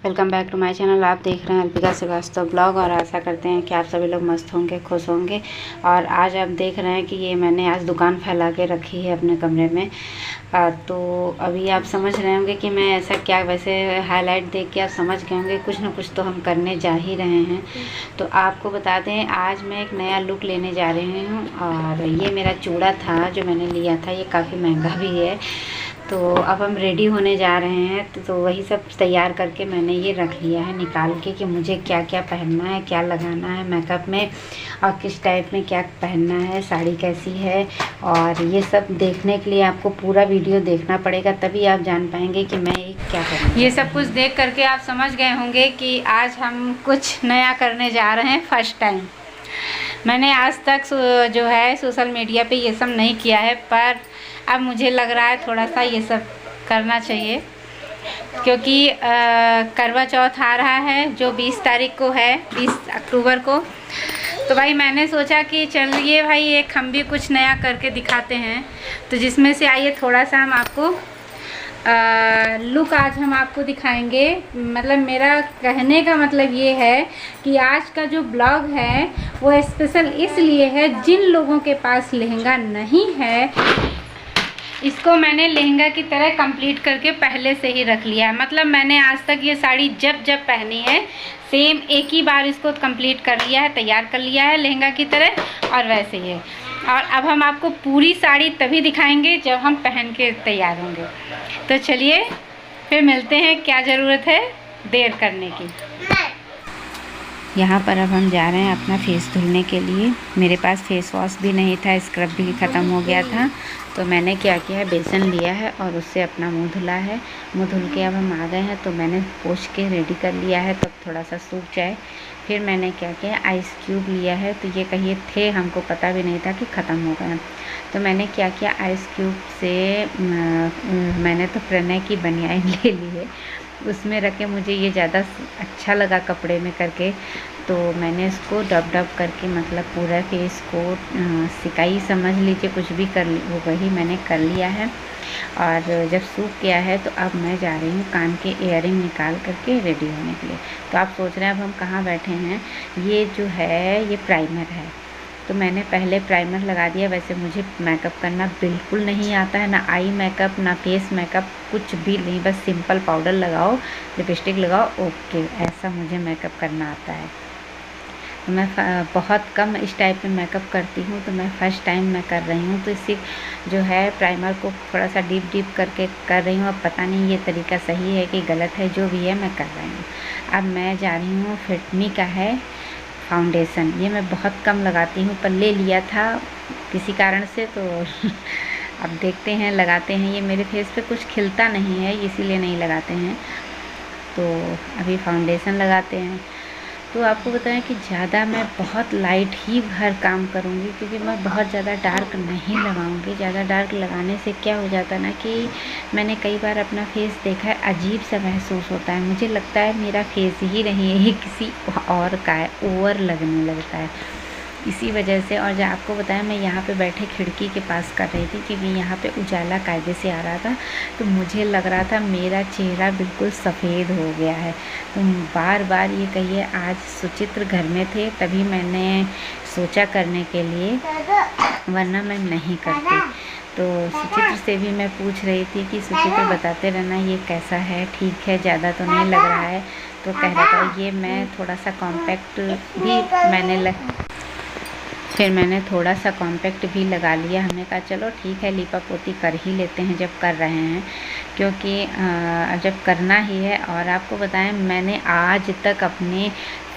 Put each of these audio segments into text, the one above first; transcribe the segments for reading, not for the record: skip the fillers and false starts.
Welcome back to my channel. आप देख रहे हैं अल्पिका श्रीवास्तव ब्लॉग और आशा करते हैं कि आप सभी लोग मस्त होंगे, खुश होंगे। और आज आप देख रहे हैं कि ये मैंने आज दुकान फैला के रखी है अपने कमरे में। तो अभी आप समझ रहे होंगे कि मैं ऐसा क्या, वैसे हाईलाइट देख के आप समझ गए होंगे कुछ ना कुछ तो हम करने जा ही रहे हैं। तो आपको बता दें, आज मैं एक नया लुक लेने जा रही हूँ। और ये मेरा चूड़ा था जो मैंने लिया था, ये काफ़ी महंगा भी है। तो अब हम रेडी होने जा रहे हैं, तो वही सब तैयार करके मैंने ये रख लिया है निकाल के कि मुझे क्या क्या पहनना है, क्या लगाना है मेकअप में और किस टाइप में क्या पहनना है, साड़ी कैसी है। और ये सब देखने के लिए आपको पूरा वीडियो देखना पड़ेगा, तभी आप जान पाएंगे कि मैं क्या करूँ। ये सब कुछ देख करके आप समझ गए होंगे कि आज हम कुछ नया करने जा रहे हैं। फर्स्ट टाइम मैंने आज तक जो है सोशल मीडिया पे ये सब नहीं किया है, पर अब मुझे लग रहा है थोड़ा सा ये सब करना चाहिए, क्योंकि करवा चौथ आ रहा है जो 20 तारीख को है, 20 अक्टूबर को। तो भाई मैंने सोचा कि चलिए भाई एक हम भी कुछ नया करके दिखाते हैं। तो जिसमें से आइए थोड़ा सा हम आपको लुक आज हम आपको दिखाएंगे। मतलब मेरा कहने का मतलब ये है कि आज का जो ब्लॉग है वो स्पेशल इसलिए है, जिन लोगों के पास लहंगा नहीं है इसको मैंने लहंगा की तरह कंप्लीट करके पहले से ही रख लिया है। मतलब मैंने आज तक ये साड़ी जब जब पहनी है सेम एक ही बार इसको कंप्लीट कर लिया है, तैयार कर लिया है लहंगा की तरह, और वैसे ही है। और अब हम आपको पूरी साड़ी तभी दिखाएंगे जब हम पहन के तैयार होंगे। तो चलिए फिर मिलते हैं, क्या ज़रूरत है देर करने की। यहाँ पर अब हम जा रहे हैं अपना फेस धुलने के लिए। मेरे पास फेस वॉश भी नहीं था, स्क्रब भी ख़त्म हो गया था। तो मैंने क्या किया है, बेसन लिया है और उससे अपना मुंह धुला है। मुंह धुल के अब हम आ गए हैं, तो मैंने पोंछ के रेडी कर लिया है, तब थोड़ा सा सूख जाए। फिर मैंने क्या किया, आइस क्यूब लिया है। तो ये कहीं थे, हमको पता भी नहीं था कि ख़त्म हो गए। तो मैंने क्या किया, आइस क्यूब से मैंने तो प्रणय की बनियान ले ली है, उसमें रखे। मुझे ये ज़्यादा अच्छा लगा कपड़े में करके, तो मैंने इसको डब डब करके मतलब पूरा फेस को सिकाई समझ लीजिए, कुछ भी कर ली, वो वही मैंने कर लिया है। और जब सूख गया है तो अब मैं जा रही हूँ कान के इयररिंग निकाल करके रेडी होने के लिए। तो आप सोच रहे हैं अब हम कहाँ बैठे हैं, ये जो है ये प्राइमर है। तो मैंने पहले प्राइमर लगा दिया। वैसे मुझे मेकअप करना बिल्कुल नहीं आता है, ना आई मेकअप ना फेस मेकअप, कुछ भी नहीं। बस सिंपल पाउडर लगाओ, लिपस्टिक लगाओ, ओके, ऐसा मुझे मेकअप करना आता है। तो मैं बहुत कम इस टाइप में मेकअप करती हूँ, तो मैं फ़र्स्ट टाइम मैं कर रही हूँ। तो इसी जो है प्राइमर को थोड़ा सा डीप करके कर रही हूँ। अब पता नहीं ये तरीका सही है कि गलत है, जो भी है मैं कर रही हूँ। अब मैं जा रही हूँ, फिटमी का है फाउंडेशन। ये मैं बहुत कम लगाती हूँ, पर ले लिया था किसी कारण से, तो अब देखते हैं, लगाते हैं। ये मेरे फेस पे कुछ खिलता नहीं है, इसीलिए नहीं लगाते हैं। तो अभी फाउंडेशन लगाते हैं। तो आपको बताएं कि ज़्यादा मैं बहुत लाइट ही हर काम करूँगी, क्योंकि मैं बहुत ज़्यादा डार्क नहीं लगाऊँगी। ज़्यादा डार्क लगाने से क्या हो जाता है ना, कि मैंने कई बार अपना फेस देखा है, अजीब सा महसूस होता है। मुझे लगता है मेरा फेस ही नहीं है, ये किसी और का है, ओवर लगने लगता है इसी वजह से। और जब आपको बताया, मैं यहाँ पे बैठे खिड़की के पास कर रही थी, क्योंकि यहाँ पे उजाला कायदे से आ रहा था, तो मुझे लग रहा था मेरा चेहरा बिल्कुल सफ़ेद हो गया है। तो बार बार ये कहिए, आज सुचित्र घर में थे तभी मैंने सोचा करने के लिए, वरना मैं नहीं करती। तो सुचित्र से भी मैं पूछ रही थी कि सुचित्र बताते रहना ये कैसा है, ठीक है, ज़्यादा तो नहीं लग रहा है। तो कह रहा था ये मैं थोड़ा सा कॉम्पैक्ट भी फिर मैंने थोड़ा सा कॉम्पैक्ट भी लगा लिया। हमने कहा चलो ठीक है, लीपा पोती कर ही लेते हैं जब कर रहे हैं, क्योंकि जब करना ही है। और आपको बताएं, मैंने आज तक अपने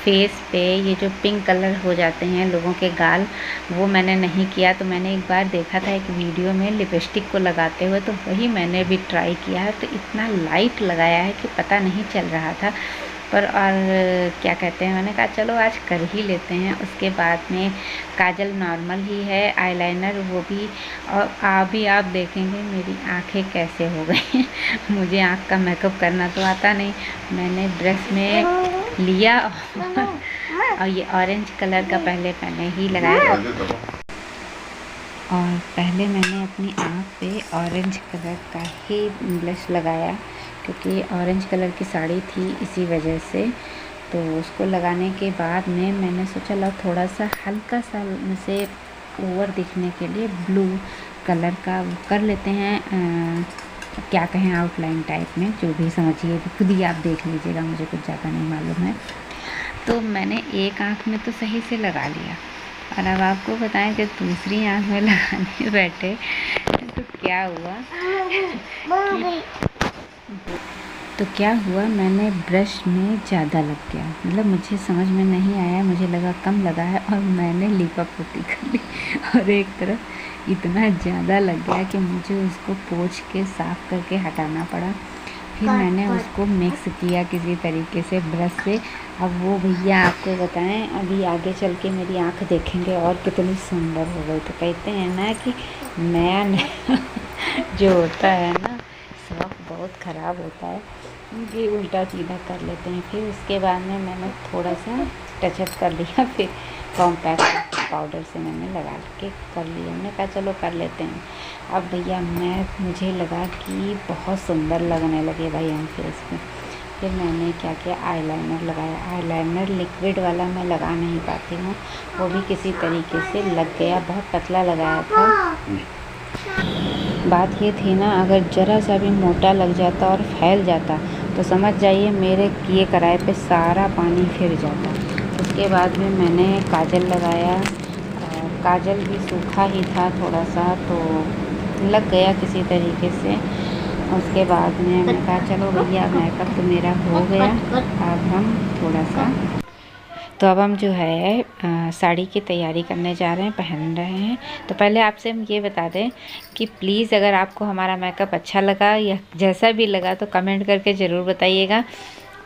फेस पे ये जो पिंक कलर हो जाते हैं लोगों के गाल, वो मैंने नहीं किया। तो मैंने एक बार देखा था एक वीडियो में लिपस्टिक को लगाते हुए, तो वही मैंने भी ट्राई किया है। तो इतना लाइट लगाया है कि पता नहीं चल रहा था, पर और क्या कहते हैं, मैंने कहा चलो आज कर ही लेते हैं। उसके बाद में काजल नॉर्मल ही है, आईलाइनर वो भी। और अभी आप देखेंगे मेरी आंखें कैसे हो गई मुझे आँख का मेकअप करना तो आता नहीं। मैंने ब्रश में लिया और ये ऑरेंज कलर का पहले ही लगाया, और पहले मैंने अपनी आँख पे ऑरेंज कलर का ही ब्लश लगाया, क्योंकि ऑरेंज कलर की साड़ी थी इसी वजह से। तो उसको लगाने के बाद में मैंने सोचा लो थोड़ा सा हल्का सा से ओवर दिखने के लिए ब्लू कलर का कर लेते हैं, क्या कहें, आउटलाइन टाइप में, जो भी समझिए, खुद ही आप देख लीजिएगा, मुझे कुछ ज़्यादा नहीं मालूम है। तो मैंने एक आँख में तो सही से लगा लिया, और अब आपको बताएं कि दूसरी आँख में लगाने बैठे तो क्या हुआ, मैंने ब्रश में ज़्यादा लग गया, मतलब मुझे समझ में नहीं आया, मुझे लगा कम लगा है और मैंने लिपापोती कर ली, और एक तरफ इतना ज़्यादा लग गया कि मुझे उसको पोंछ के साफ़ करके हटाना पड़ा। फिर मैंने उसको मिक्स किया किसी तरीके से ब्रश से। अब वो भैया आपको बताएं, अभी आगे चल के मेरी आँख देखेंगे और कितनी सुंदर हो गई। तो कहते हैं ना कि नया जो होता है ना, शौक़ बहुत ख़राब होता है, ये उल्टा सीधा कर लेते हैं। फिर उसके बाद में मैंने थोड़ा सा टचअप कर लिया, फिर कॉम्पैक्ट पाउडर से मैंने लगा के कर लिया। मैंने कहा चलो कर लेते हैं। अब भैया मुझे लगा कि बहुत सुंदर लगने लगे भाई हम फेस पे। फिर मैंने क्या किया, आईलाइनर लगाया। आईलाइनर लिक्विड वाला मैं लगा नहीं पाती हूँ, वो भी किसी तरीके से लग गया, बहुत पतला लगाया था। बात ये थी ना, अगर ज़रा सा भी मोटा लग जाता और फैल जाता तो समझ जाइए मेरे किए कराए पे सारा पानी फिर जाता। उसके बाद में मैंने काजल लगाया, और काजल भी सूखा ही था थोड़ा सा, तो लग गया किसी तरीके से। उसके बाद में मैंने कहा चलो भैया मेकअप तो मेरा हो गया, अब हम थोड़ा सा तो अब हम जो है साड़ी की तैयारी करने जा रहे हैं, पहन रहे हैं। तो पहले आपसे हम ये बता दें कि प्लीज़ अगर आपको हमारा मेकअप अच्छा लगा या जैसा भी लगा तो कमेंट करके ज़रूर बताइएगा।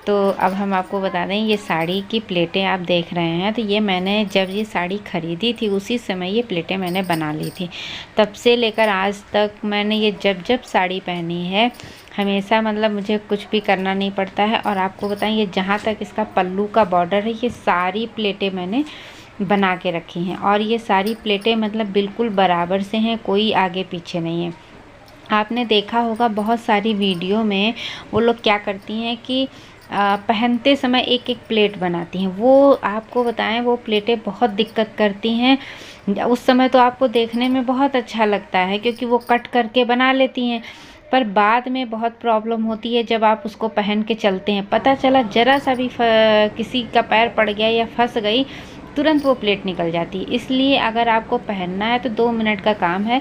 तो अब हम आपको बता दें, ये साड़ी की प्लेटें आप देख रहे हैं, तो ये मैंने जब ये साड़ी ख़रीदी थी उसी समय ये प्लेटें मैंने बना ली थी। तब से लेकर आज तक मैंने ये जब साड़ी पहनी है हमेशा, मतलब मुझे कुछ भी करना नहीं पड़ता है। और आपको बताएं, ये जहाँ तक इसका पल्लू का बॉर्डर है, ये सारी प्लेटें मैंने बना के रखी हैं, और ये सारी प्लेटें मतलब बिल्कुल बराबर से हैं, कोई आगे पीछे नहीं है। आपने देखा होगा बहुत सारी वीडियो में वो लोग क्या करती हैं कि पहनते समय एक एक प्लेट बनाती हैं। वो आपको बताएं, वो प्लेटें बहुत दिक्कत करती हैं। उस समय तो आपको देखने में बहुत अच्छा लगता है क्योंकि वो कट करके बना लेती हैं, पर बाद में बहुत प्रॉब्लम होती है जब आप उसको पहन के चलते हैं। पता चला ज़रा सा भी किसी का पैर पड़ गया या फंस गई, तुरंत वो प्लेट निकल जाती है। इसलिए अगर आपको पहनना है तो 2 मिनट का काम है,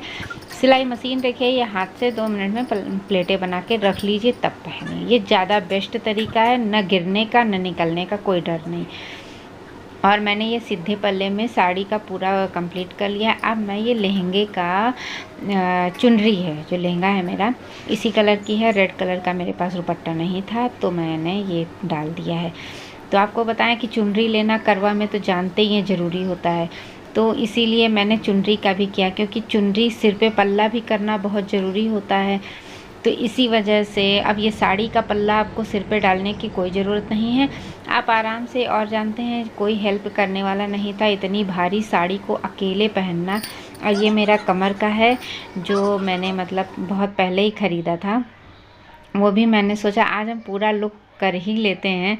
सिलाई मशीन रखिए या हाथ से 2 मिनट में प्लेटें बना के रख लीजिए, तब पहनिए। ये ज़्यादा बेस्ट तरीका है, न गिरने का न निकलने का कोई डर नहीं। और मैंने ये सीधे पल्ले में साड़ी का पूरा कंप्लीट कर लिया। अब मैं ये लहंगे का चुनरी है, जो लहंगा है मेरा इसी कलर की है, रेड कलर का मेरे पास दुपट्टा नहीं था तो मैंने ये डाल दिया है। तो आपको बताएं कि चुनरी लेना करवा में तो जानते ही हैं ज़रूरी होता है, तो इसीलिए मैंने चुनरी का भी किया, क्योंकि चुनरी सिर पे पल्ला भी करना बहुत ज़रूरी होता है। तो इसी वजह से अब ये साड़ी का पल्ला आपको सिर पे डालने की कोई ज़रूरत नहीं है, आप आराम से, और जानते हैं कोई हेल्प करने वाला नहीं था। इतनी भारी साड़ी को अकेले पहनना, और ये मेरा कमर का है जो मैंने मतलब बहुत पहले ही ख़रीदा था, वो भी मैंने सोचा आज हम पूरा लुक कर ही लेते हैं,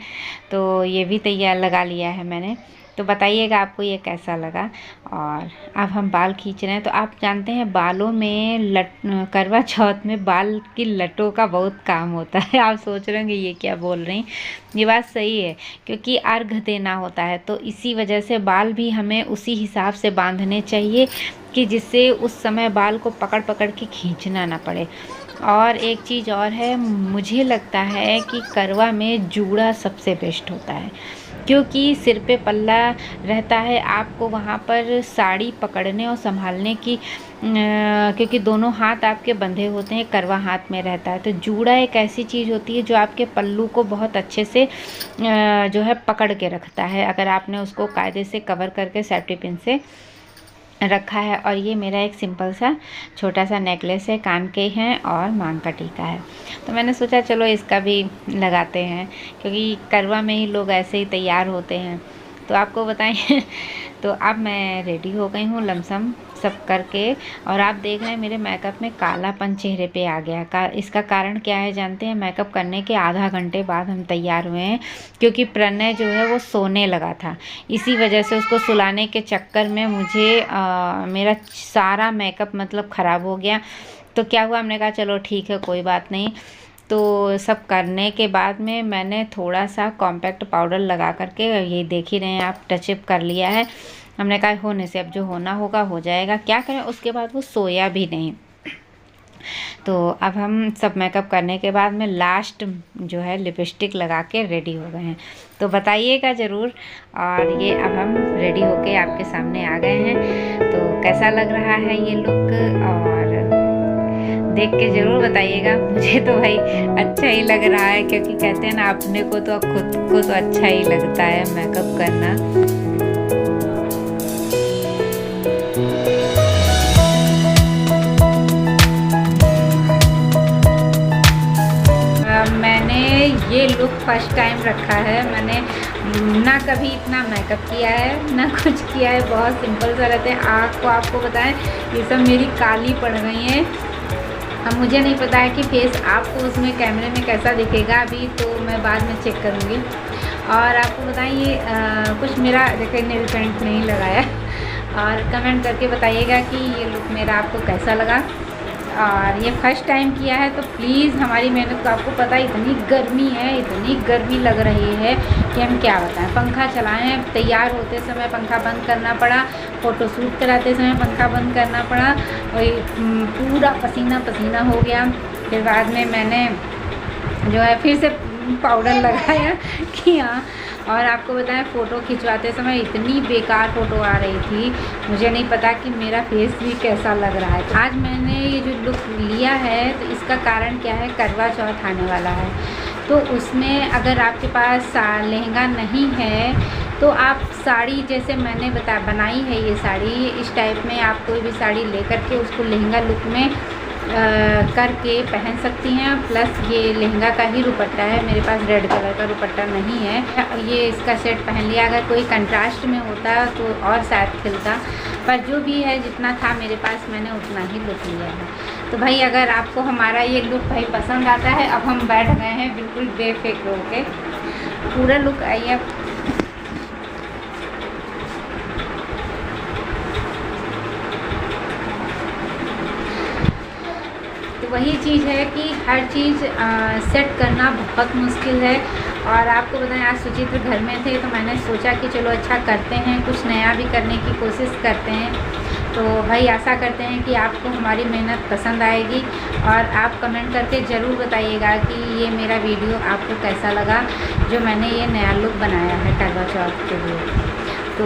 तो ये भी तैयार लगा लिया है मैंने। तो बताइएगा आपको ये कैसा लगा। और अब हम बाल खींच रहे हैं। तो आप जानते हैं बालों में करवा चौथ में बाल की लटों का बहुत काम होता है। आप सोच रहे होंगे ये क्या बोल रही, ये बात सही है, क्योंकि अर्घ देना होता है, तो इसी वजह से बाल भी हमें उसी हिसाब से बांधने चाहिए कि जिससे उस समय बाल को पकड़ पकड़ के खींचना ना पड़े। और एक चीज़ और है, मुझे लगता है कि करवा में जूड़ा सबसे बेस्ट होता है, क्योंकि सिर पे पल्ला रहता है, आपको वहाँ पर साड़ी पकड़ने और संभालने की क्योंकि दोनों हाथ आपके बंधे होते हैं, करवा हाथ में रहता है। तो जूड़ा एक ऐसी चीज़ होती है जो आपके पल्लू को बहुत अच्छे से जो है पकड़ के रखता है, अगर आपने उसको कायदे से कवर करके सेफ्टी पिन से रखा है। और ये मेरा एक सिंपल सा छोटा सा नेकलेस है, कान के हैं और मांग का टीका है, तो मैंने सोचा चलो इसका भी लगाते हैं, क्योंकि करवा में ही लोग ऐसे ही तैयार होते हैं। तो आपको बताएं तो अब मैं रेडी हो गई हूँ लमसम सब करके। और आप देख रहे हैं मेरे मेकअप में कालापन चेहरे पे आ गया। इसका कारण क्या है जानते हैं? मेकअप करने के आधा घंटे बाद हम तैयार हुए हैं, क्योंकि प्रणय जो है वो सोने लगा था। इसी वजह से उसको सुलाने के चक्कर में मुझे मेरा सारा मेकअप मतलब ख़राब हो गया। तो क्या हुआ, हमने कहा चलो ठीक है कोई बात नहीं। तो सब करने के बाद में मैंने थोड़ा सा कॉम्पैक्ट पाउडर लगा करके, ये देख ही रहे हैं आप, टचअप कर लिया है। हमने कहा होने से अब जो होना होगा हो जाएगा, क्या करें। उसके बाद वो सोया भी नहीं। तो अब हम सब मेकअप करने के बाद में लास्ट जो है लिपस्टिक लगा के रेडी हो गए हैं। तो बताइएगा ज़रूर। और ये अब हम रेडी होके आपके सामने आ गए हैं। तो कैसा लग रहा है ये लुक, और देख के ज़रूर बताइएगा। मुझे तो भाई अच्छा ही लग रहा है, क्योंकि कहते हैं ना अपने को तो खुद को तो अच्छा ही लगता है मेकअप करना। मैंने ये लुक फर्स्ट टाइम रखा है। मैंने ना कभी इतना मेकअप किया है ना कुछ किया है, बहुत सिंपल सा रहते हैं। आपको बताएं, ये सब मेरी काली पड़ गई हैं। अब मुझे नहीं पता है कि फेस आपको उसमें कैमरे में कैसा दिखेगा, अभी तो मैं बाद में चेक करूँगी। और आपको बताएं ये कुछ मेरा देखिए नेल पेंट नहीं लगाया। और कमेंट करके बताइएगा कि ये लुक मेरा आपको कैसा लगा। और ये फर्स्ट टाइम किया है, तो प्लीज़ हमारी मेहनत को, आपको पता है इतनी गर्मी है, इतनी गर्मी लग रही है कि हम क्या बताएं। पंखा चलाए हैं, तैयार होते समय पंखा बंद करना पड़ा, फ़ोटो शूट कराते समय पंखा बंद करना पड़ा, और पूरा पसीना पसीना हो गया। फिर बाद में मैंने जो है फिर से पाउडर लगाया कि हाँ। और आपको बताएं फ़ोटो खिंचवाते समय इतनी बेकार फ़ोटो आ रही थी, मुझे नहीं पता कि मेरा फेस भी कैसा लग रहा है। आज मैंने ये जो लुक लिया है, तो इसका कारण क्या है, करवा चौथ आने वाला है। तो उसमें अगर आपके पास लहंगा नहीं है, तो आप साड़ी, जैसे मैंने बनाई है ये साड़ी, इस टाइप में आप कोई भी साड़ी लेकर के उसको लहंगा लुक में करके पहन सकती हैं। प्लस ये लहंगा का ही दुपट्टा है, मेरे पास रेड कलर का दुपट्टा नहीं है। ये इसका सेट पहन लिया, अगर कोई कंट्रास्ट में होता तो और शायद खिलता, पर जो भी है जितना था मेरे पास, मैंने उतना ही लुक लिया है। तो भाई अगर आपको हमारा ये लुक भाई पसंद आता है, अब हम बैठ गए हैं बिल्कुल बेफिक्र होके। पूरा लुक आइए। वही चीज़ है कि हर चीज़ सेट करना बहुत मुश्किल है। और आपको बताएं, आज सुचित्र घर में थे, तो मैंने सोचा कि चलो अच्छा करते हैं, कुछ नया भी करने की कोशिश करते हैं। तो भाई आशा करते हैं कि आपको हमारी मेहनत पसंद आएगी। और आप कमेंट करके ज़रूर बताइएगा कि ये मेरा वीडियो आपको कैसा लगा, जो मैंने ये नया लुक बनाया है करवा चौथ के लिए। तो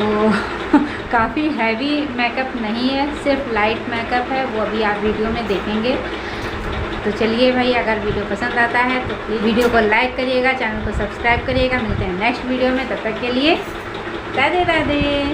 काफ़ी हैवी मेकअप नहीं है, सिर्फ लाइट मेकअप है, वो अभी आप वीडियो में देखेंगे। तो चलिए भाई, अगर वीडियो पसंद आता है तो प्लीज़ वीडियो को लाइक करिएगा, चैनल को सब्सक्राइब करिएगा। मिलते हैं नेक्स्ट वीडियो में, तब तक के लिए राधे राधे।